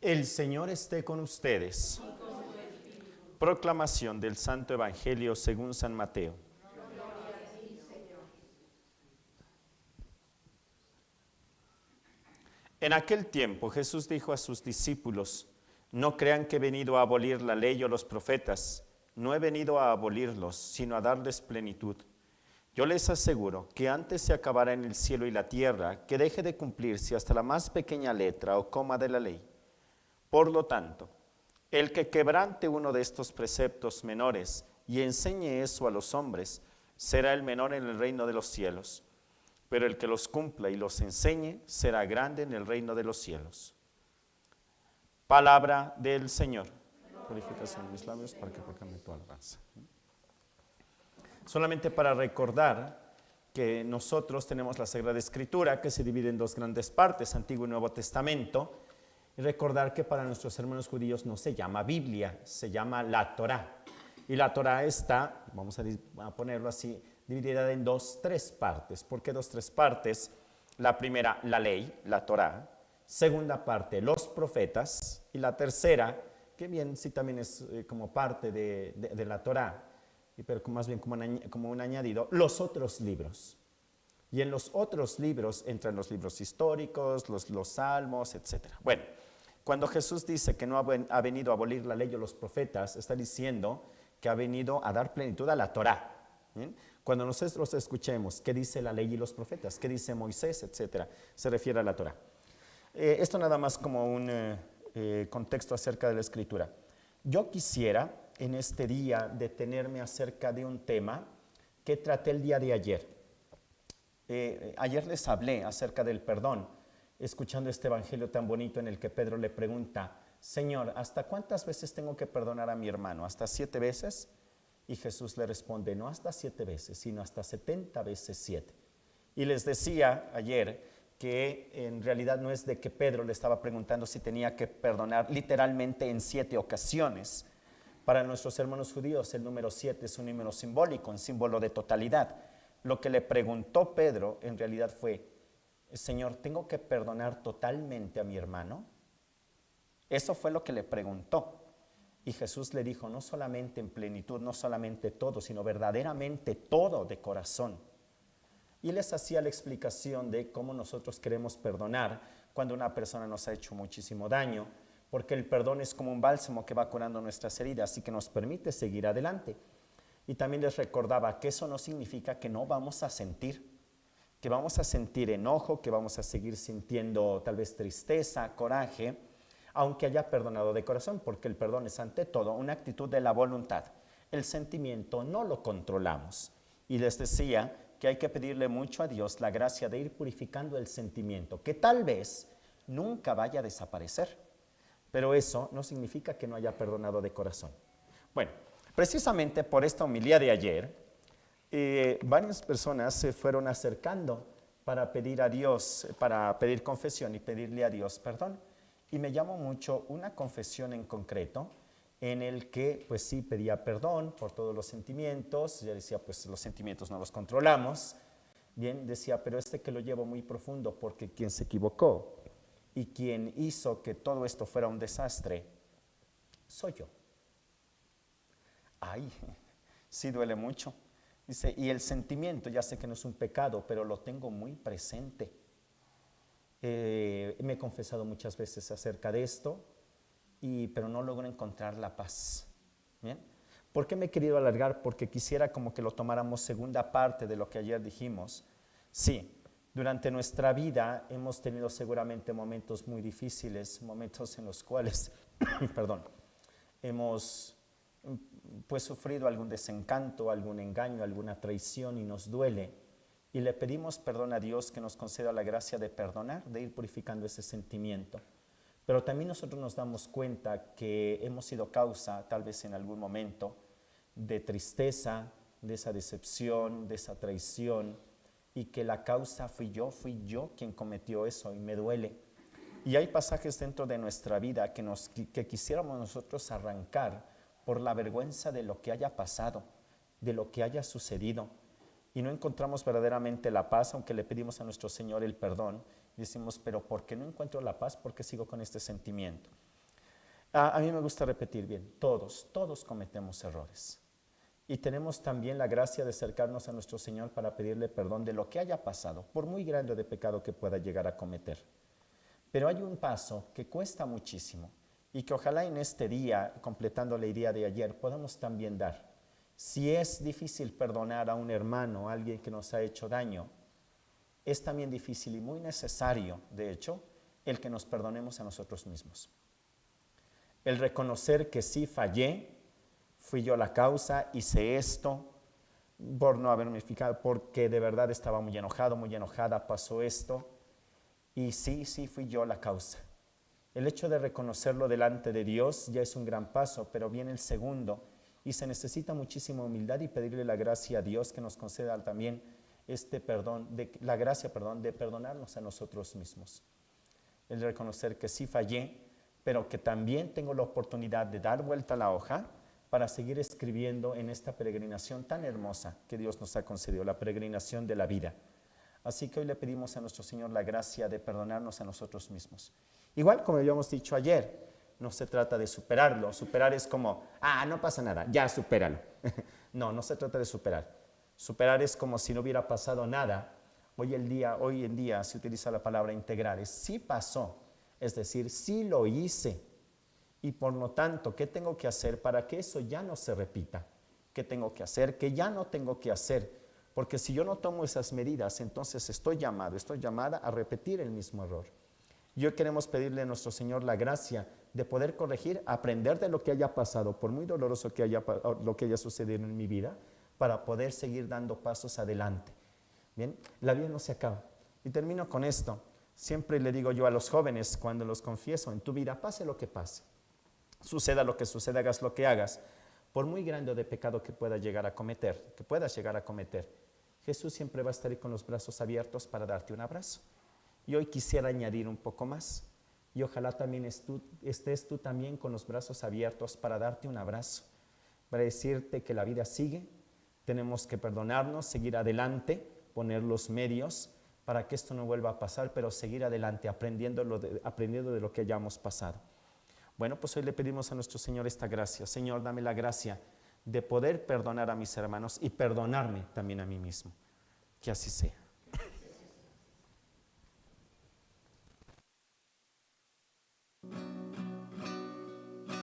El Señor esté con ustedes. Proclamación del Santo Evangelio según San Mateo. En aquel tiempo Jesús dijo a sus discípulos: no crean que he venido a abolir la ley o los profetas. No he venido a abolirlos, sino a darles plenitud. Yo les aseguro que antes se acabará en el cielo y la tierra que deje de cumplirse hasta la más pequeña letra o coma de la ley. Por lo tanto, el que quebrante uno de estos preceptos menores y enseñe eso a los hombres, será el menor en el reino de los cielos. Pero el que los cumpla y los enseñe, será grande en el reino de los cielos. Palabra del Señor. Purificación de mis labios para que proclame tu alabanza. Solamente para recordar que nosotros tenemos la Sagrada Escritura, que se divide en dos grandes partes, Antiguo y Nuevo Testamento. Y recordar que para nuestros hermanos judíos no se llama Biblia, se llama la Torá. Y la Torá está, vamos a ponerlo así, dividida en tres partes. ¿Por qué tres partes? La primera, la ley, la Torá. Segunda parte, los profetas. Y la tercera, que bien sí también es como parte de la Torá, pero más bien como un añadido, los otros libros. Y en los otros libros entran los libros históricos, los salmos, etc. Bueno, cuando Jesús dice que no ha venido a abolir la ley o los profetas, está diciendo que ha venido a dar plenitud a la Torá. ¿Bien? Cuando nosotros escuchemos qué dice la ley y los profetas, qué dice Moisés, etc., se refiere a la Torá. Esto nada más como un contexto acerca de la Escritura. Yo quisiera en este día detenerme acerca de un tema que traté el día de ayer. Ayer les hablé acerca del perdón, escuchando este evangelio tan bonito en el que Pedro le pregunta: Señor, ¿hasta cuántas veces tengo que perdonar a mi hermano? ¿Hasta 7 veces? Y Jesús le responde: no hasta 7 veces, sino hasta 70 veces 7. Y les decía ayer que en realidad no es de que Pedro le estaba preguntando si tenía que perdonar literalmente en 7 ocasiones. Para nuestros hermanos judíos el número 7 es un número simbólico, un símbolo de totalidad. Lo que le preguntó Pedro en realidad fue: Señor, ¿tengo que perdonar totalmente a mi hermano? Eso fue lo que le preguntó. Y Jesús le dijo: no solamente en plenitud, no solamente todo, sino verdaderamente todo de corazón. Y les hacía la explicación de cómo nosotros queremos perdonar cuando una persona nos ha hecho muchísimo daño, porque el perdón es como un bálsamo que va curando nuestras heridas y que nos permite seguir adelante. Y también les recordaba que eso no significa que no vamos a sentir, que vamos a sentir enojo, que vamos a seguir sintiendo tal vez tristeza, coraje, aunque haya perdonado de corazón, porque el perdón es ante todo una actitud de la voluntad. El sentimiento no lo controlamos. Y les decía que hay que pedirle mucho a Dios la gracia de ir purificando el sentimiento, que tal vez nunca vaya a desaparecer, pero eso no significa que no haya perdonado de corazón. Bueno, precisamente por esta homilía de ayer, varias personas se fueron acercando para pedir a Dios, para pedir confesión y pedirle a Dios perdón. Y me llamó mucho una confesión en concreto en el que pues sí pedía perdón por todos los sentimientos. Yo decía, pues los sentimientos no los controlamos. Bien, decía, pero que lo llevo muy profundo, porque quien se equivocó y quien hizo que todo esto fuera un desastre soy yo. Ay, sí duele mucho. Dice, y el sentimiento, ya sé que no es un pecado, pero lo tengo muy presente. Me he confesado muchas veces acerca de esto, pero no logro encontrar la paz. ¿Bien? ¿Por qué me he querido alargar? Porque quisiera como que lo tomáramos segunda parte de lo que ayer dijimos. Sí, durante nuestra vida hemos tenido seguramente momentos muy difíciles, momentos en los cuales, perdón, hemos pues sufrido algún desencanto, algún engaño, alguna traición y nos duele. Y le pedimos perdón a Dios, que nos conceda la gracia de perdonar, de ir purificando ese sentimiento. Pero también nosotros nos damos cuenta que hemos sido causa, tal vez en algún momento, de tristeza, de esa decepción, de esa traición, y que la causa fui yo quien cometió eso y me duele. Y hay pasajes dentro de nuestra vida que quisiéramos nosotros arrancar por la vergüenza de lo que haya pasado, de lo que haya sucedido. Y no encontramos verdaderamente la paz, aunque le pedimos a nuestro Señor el perdón. Y decimos, pero ¿por qué no encuentro la paz? ¿Por qué sigo con este sentimiento? A mí me gusta repetir bien, todos cometemos errores. Y tenemos también la gracia de acercarnos a nuestro Señor para pedirle perdón de lo que haya pasado, por muy grande de pecado que pueda llegar a cometer. Pero hay un paso que cuesta muchísimo y que ojalá en este día, completando la idea de ayer, podamos también dar. Si es difícil perdonar a un hermano, a alguien que nos ha hecho daño, es también difícil y muy necesario, de hecho, el que nos perdonemos a nosotros mismos. El reconocer que sí fallé, fui yo la causa, hice esto, por no haberme fijado, porque de verdad estaba muy enojado, muy enojada, pasó esto, y sí, fui yo la causa. El hecho de reconocerlo delante de Dios ya es un gran paso, pero viene el segundo, y se necesita muchísima humildad y pedirle la gracia a Dios que nos conceda también la gracia de perdonarnos a nosotros mismos. El reconocer que sí fallé, pero que también tengo la oportunidad de dar vuelta a la hoja para seguir escribiendo en esta peregrinación tan hermosa que Dios nos ha concedido, la peregrinación de la vida. Así que hoy le pedimos a nuestro Señor la gracia de perdonarnos a nosotros mismos. Igual como habíamos dicho ayer, no se trata de superarlo. Superar es como, no pasa nada, ya supéralo. No se trata de superar. Superar es como si no hubiera pasado nada. Hoy en día se utiliza la palabra integrar, es sí pasó, es decir, sí lo hice. Y por lo tanto, ¿qué tengo que hacer para que eso ya no se repita? ¿Qué tengo que hacer? ¿Qué ya no tengo que hacer? Porque si yo no tomo esas medidas, entonces estoy llamada a repetir el mismo error. Y hoy queremos pedirle a nuestro Señor la gracia de poder corregir, aprender de lo que haya pasado, por muy doloroso lo que haya sucedido en mi vida, para poder seguir dando pasos adelante. Bien, la vida no se acaba. Y termino con esto. Siempre le digo yo a los jóvenes cuando los confieso, en tu vida pase lo que pase, suceda lo que suceda, hagas lo que hagas, por muy grande de pecado que puedas llegar a cometer, Jesús siempre va a estar ahí con los brazos abiertos para darte un abrazo. Y hoy quisiera añadir un poco más. Y ojalá también estés tú también con los brazos abiertos para darte un abrazo, para decirte que la vida sigue, tenemos que perdonarnos, seguir adelante, poner los medios para que esto no vuelva a pasar, pero seguir adelante, aprendiendo de lo que hayamos pasado. Bueno, pues hoy le pedimos a nuestro Señor esta gracia. Señor, dame la gracia de poder perdonar a mis hermanos y perdonarme también a mí mismo. Que así sea.